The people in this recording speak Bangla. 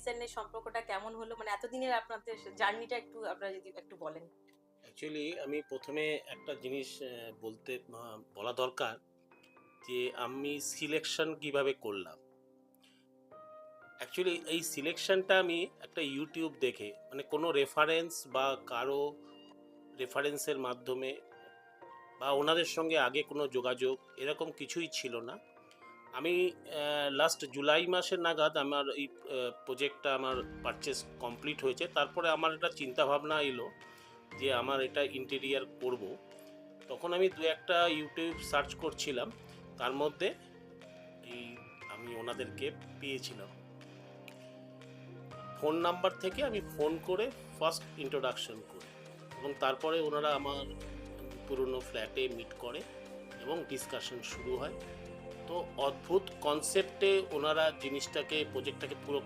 ডিজাইনের সম্পর্কটা কেমন হলো? মানে এতদিনের আপনাদের জার্নিটা একটু আপনারা যদি একটু বলেন। অ্যাকচুয়ালি আমি প্রথমে একটা জিনিস বলা দরকার যে আমি সিলেকশন কিভাবে করলাম। অ্যাকচুয়ালি এই সিলেকশনটা আমি একটা ইউটিউব দেখে মানে কোনো রেফারেন্স বা কারো রেফারেন্সের মাধ্যমে বা ওনাদের সঙ্গে আগে কোনো যোগাযোগ এরকম কিছুই ছিল না। আমি লাস্ট জুলাই মাসের নাগাদ আমার এই প্রজেক্টটা আমার পারচেজ কমপ্লিট হয়েছে। তারপরে আমার একটা চিন্তাভাবনা এলো যে আমার এটা ইন্টেরিয়ার করব। তখন আমি ২-১ টা ইউটিউব সার্চ করছিলাম। তার মধ্যে এই আমি ওনাদেরকে পেয়েছিলাম। ফোন নাম্বার থেকে আমি ফোন করে ফার্স্ট ইন্ট্রোডাকশন করি এবং তারপরে ওনারা আমার পুরনো ফ্ল্যাটে মিট করে এবং ডিসকাশন শুরু হয়। তো অদ্ভুত কনসেপ্টে ওনারা জিনিসটাকে প্রজেক্টটাকে পুরো